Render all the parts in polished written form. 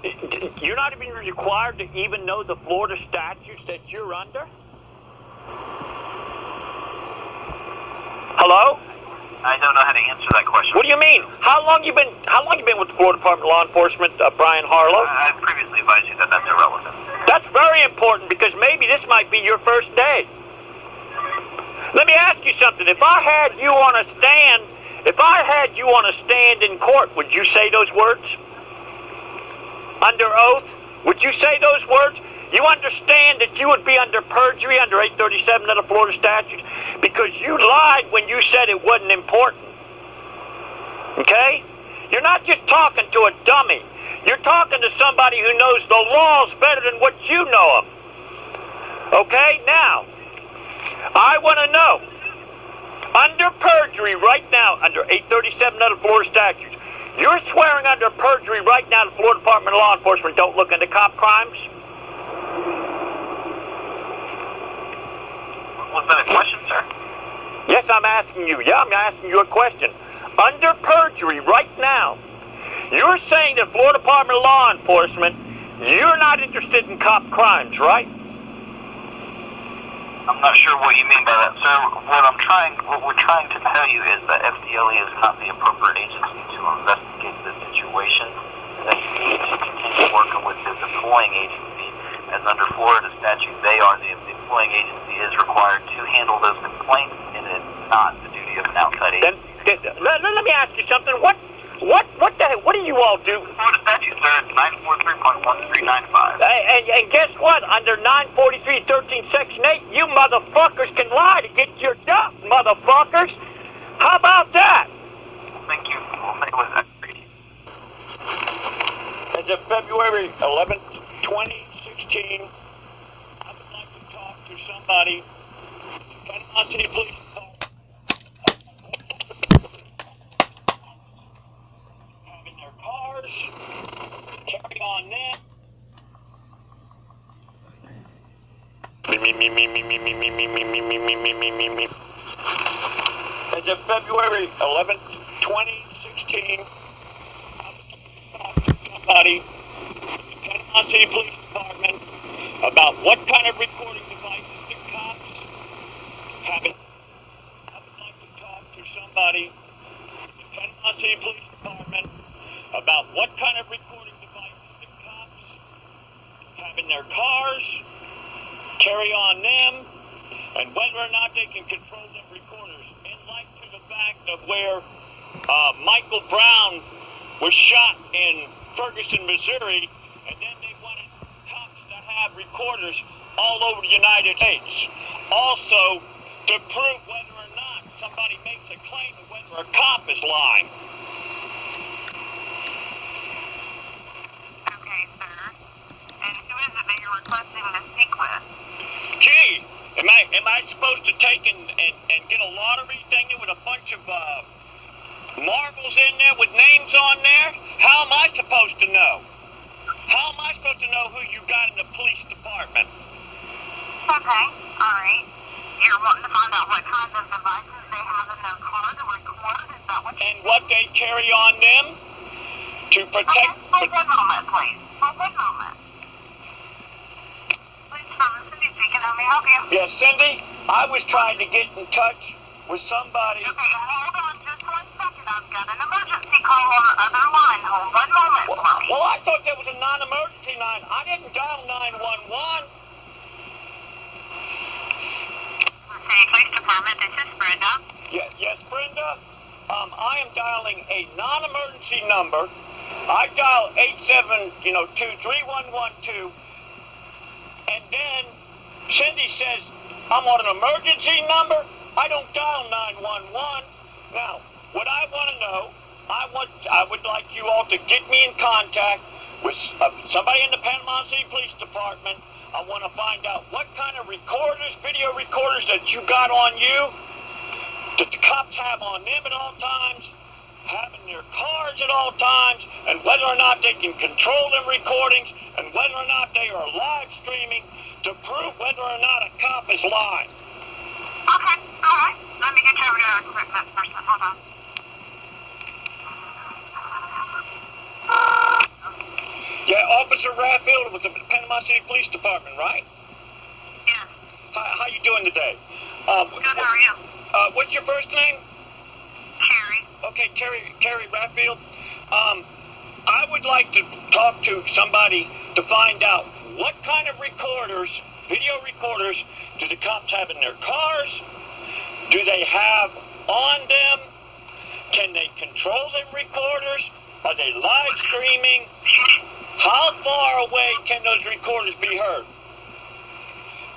You're not even required to even know the Florida statutes that you're under? Hello? I don't know how to answer that question. What do you mean? How long you been with the Florida Department of Law Enforcement, Brian Harlow? I previously advised you that that's irrelevant. That's very important because maybe this might be your first day. Let me ask you something. If I had you on a stand in court, would you say those words? Under oath? Would you say those words? You understand that you would be under perjury under 837 of the Florida statutes because you lied when you said it wasn't important. Okay? You're not just talking to a dummy. You're talking to somebody who knows the laws better than what you know them. Okay? Now, I want to know, under perjury right now, under 837 of the Florida statutes, you're swearing under perjury right now to the Florida Department of Law Enforcement don't look into cop crimes? Was that a question, sir? Yes, I'm asking you. Yeah, I'm asking you a question. Under perjury right now, you're saying that Florida Department of Law Enforcement, you're not interested in cop crimes, right? I'm not sure what you mean by that, sir. What we're trying to tell you is that FDLE is not the appropriate agency to investigate this situation, and that you need to continue working with the deploying agency, as under Florida statute, they are the deploying agency is required to handle those complaints, and it's not the duty of an outside agency. Let me ask you something. What the heck? What do you all do? Florida statute, sir, it's 943.1395. And guess what? Under 943.13 Section 8, you motherfuckers can lie to get your stuff, motherfuckers. How about that? Thank you. We'll say with that. As of February 11th, 2016, I would like to talk to somebody in the Panama City Police Department having their cars, carry on them. As of February 11th, 2016, I would like to talk to somebody in the Panama City Police Department about what kind of recording devices the cops have. I would like to talk to somebody in the Panama City Police Department about what kind of recording devices the cops have in their cars, carry on them, and whether or not they can control them recorders. And like to the fact of where Michael Brown was shot in Ferguson, Missouri, and then they wanted cops to have recorders all over the United States. Also, to prove whether or not somebody makes a claim of whether a cop is lying. Okay, sir. And who is it that you're requesting to speak with? Gee, am I supposed to take and get a lottery thing with a bunch of marbles in there with names on there? How am I supposed to know? How am I supposed to know who you got in the police department? Okay, alright. You're wanting to find out what kinds of devices they have in their car to record? Is that what And what they carry on them to protect... Hold one moment, please. Hold one moment. Please, Cindy speaking. How may I help you? Yes, Cindy, I was trying to get in touch with somebody... Okay, hold on just 1 second. I've got an emergency call on the other line. Hold 1 moment for me. Well, I thought that was a non-emergency line. I didn't dial 911. City Police Department, this is Brenda. Yes, Brenda. I am dialing a non-emergency number. I dial 872-3112, and then Cindy says I'm on an emergency number. I don't dial 911. Now, what I want to know, I would like you all to get me in contact with somebody in the Panama City Police Department. I want to find out what kind of recorders, video recorders that you got on you, that the cops have on them at all times, have in their cars at all times, and whether or not they can control them recordings, and whether or not they are live streaming to prove whether or not a cop is lying. Okay, alright. Let me get you over to our equipment person. Hold on. Yeah, Officer Rathfield with the Panama City Police Department, right? Yes. How you doing today? Good, how are you? What's your first name? Carrie. Okay, Carrie Rathfield. I would like to talk to somebody to find out what kind of recorders, video recorders, do the cops have in their cars? Do they have on them? Can they control them recorders? Are they live streaming? How far away can those recorders be heard?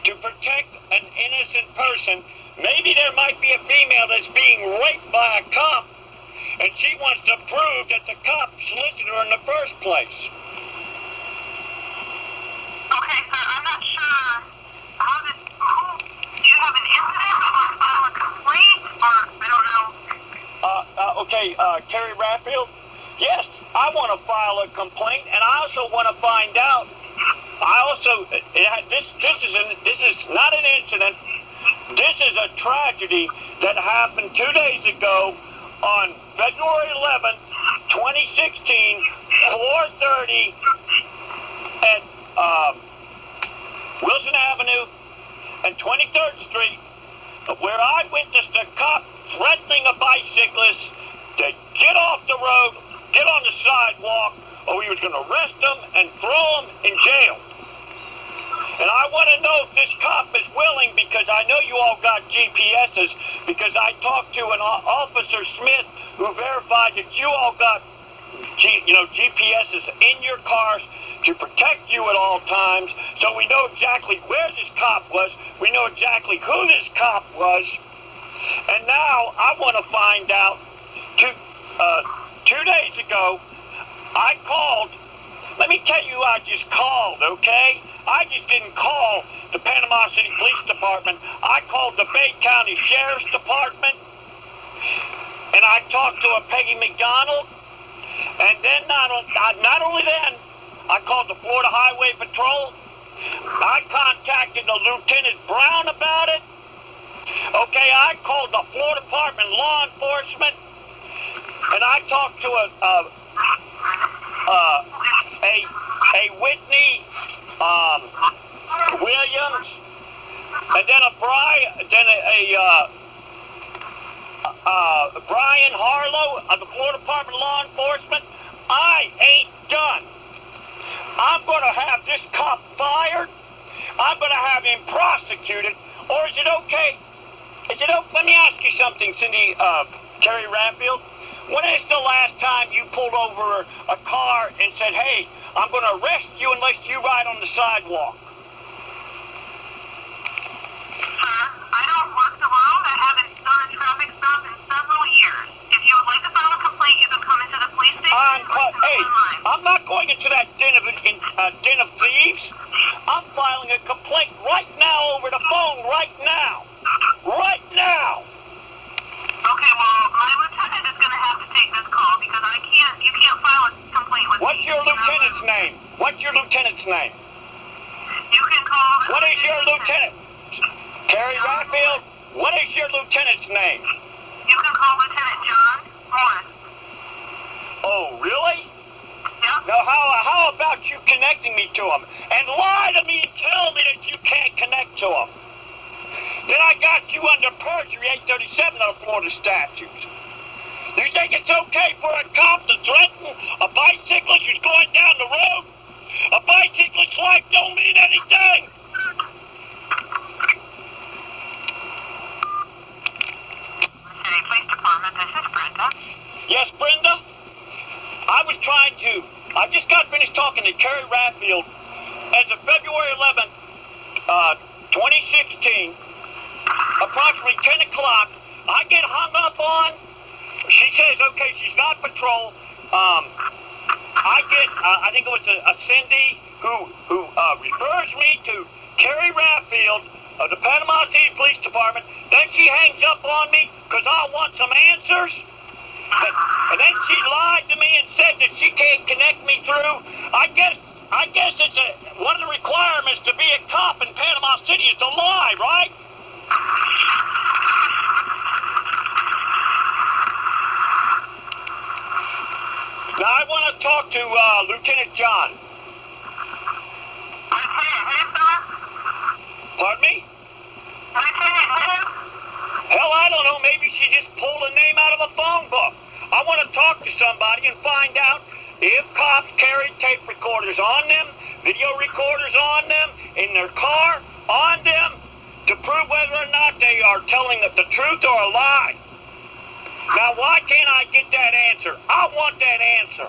To protect an innocent person, maybe there might be a female that's being raped by a cop, and she wants to prove that the cop solicited her in the first place. Okay, sir, I'm not sure. Do you have an incident? Do you want to file a complaint? Or, I don't know. Okay, Carrie Rathfield? Yes, I want to file a complaint, and I also want to find out. This is not an incident. This is a tragedy that happened 2 days ago on February 11th, 2016, 4:30 at Wilson Avenue and 23rd Street, where I witnessed a cop threatening a bicyclist to get off the road, get on the sidewalk, or he was going to arrest him and throw him in jail. And I want to know if this cop is willing, because I know you all got GPSs, because I talked to an Officer Smith who verified that you all got GPSs in your cars to protect you at all times, so we know exactly where this cop was, we know exactly who this cop was. And now I want to find out, 2 days ago, I called. Let me tell you, I just called, okay? I just didn't call the Panama City Police Department. I called the Bay County Sheriff's Department, and I talked to a Peggy McDonald. And then not only then, I called the Florida Highway Patrol. I contacted the Lieutenant Brown about it. Okay, I called the Florida Department of Law Enforcement, and I talked to a Whitney Williams, and then a Brian Harlow of the Florida Department of Law Enforcement. I ain't done. I'm going to have this cop fired. I'm going to have him prosecuted. Or is it okay? Let me ask you something, Cindy, Carrie Rathfield. When is the last time you pulled over a car and said, hey, I'm going to arrest you unless you ride on the sidewalk? I don't work the road. I haven't done a traffic stop in several years. If you would like to file a complaint, you can come into the police station. I'm not going into that den of thieves. I'm filing a complaint right now over the phone, right now. Right now. Okay, well, my lieutenant is going to have to take this call because you can't file a complaint with me. What's your lieutenant's name? What's your lieutenant's name? You can call the... What is your lieutenant? Carrie Rathfield, what is your lieutenant's name? You can call Lieutenant John Morris. Oh, really? Yep. Now, how about you connecting me to him? And lie to me and tell me that you can't connect to him. Then I got you under perjury, 837 of the Florida statutes. You think it's okay for a cop to threaten a bicyclist who's going down the road? A bicyclist's life don't mean anything. City Police Department, this is Brenda. Yes, Brenda? I just got finished talking to Carrie Rathfield. As of February 11th, 2016, approximately 10 o'clock, I get hung up on. She says, okay, she's not patrol. I think it was a Cindy who refers me to Carrie Rathfield of the Panama City Police Department. Then she hangs up on me because I want some answers. And then she lied to me and said that she can't connect me through. I guess it's one of the requirements to be a cop in Panama City is to lie, right? Now I want to talk to Lieutenant John. Pardon me? Lieutenant who? Hell, I don't know. Maybe she just pulled a name out of a phone book. I want to talk to somebody and find out if cops carry tape recorders on them, video recorders on them, in their car, on them, to prove whether or not they are telling the truth or a lie. Now, why can't I get that answer? I want that answer.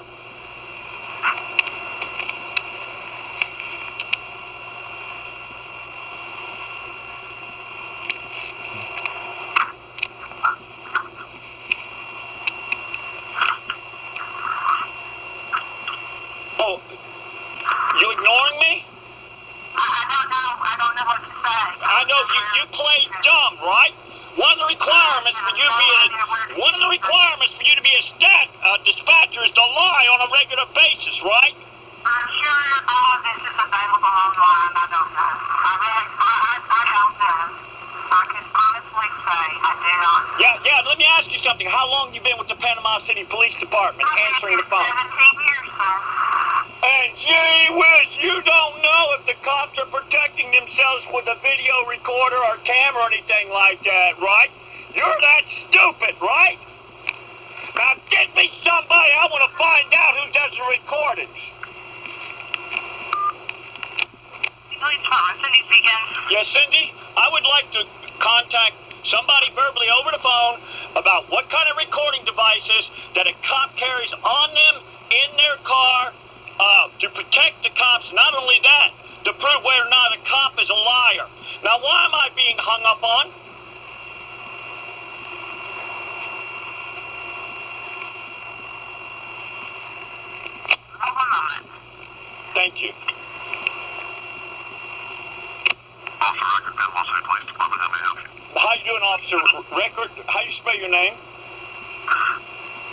Oh, you ignoring me? I don't know what to say. I know you played dumb, right? One of the requirements for you to be a dispatcher is to lie on a regular basis, right? I'm sure all of this is available online. I don't know. I don't know. I can honestly say I do not. Yeah, let me ask you something. How long you been with the Panama City Police Department answering the phone? 17 years, sir. And gee whiz, you don't know if the cops are protecting themselves with a video recorder or camera or anything like that, right? You're that stupid, right? Now get me somebody. I want to find out who does the recordings. Please call. Cindy speaking. Yes, Cindy, I would like to contact somebody verbally over the phone about what kind of recording devices that a cop carries on them in their car to protect the cops. Not only that, to prove whether or not a cop is a liar. Now, why am I being hung up on? Hold on a moment. Thank you. Officer Record, Panama City Police Department, how may I help you? How you doing, Officer Record? How you spell your name?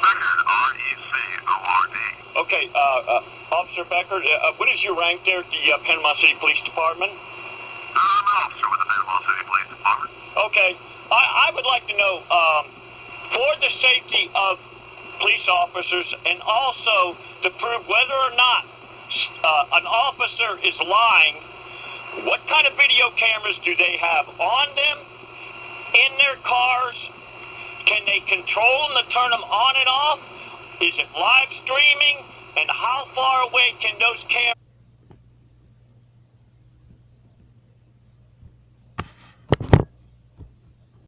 Record, R-E-C-O-R-D. Okay, Officer Becker, what is your rank there at the Panama City Police Department? I'm an officer with the Panama City Police Department. Okay, I would like to know, for the safety of police officers and also to prove whether or not an officer is lying, what kind of video cameras do they have on them, in their cars? Can they control them to turn them on and off? Is it live streaming? And how far away can those cameras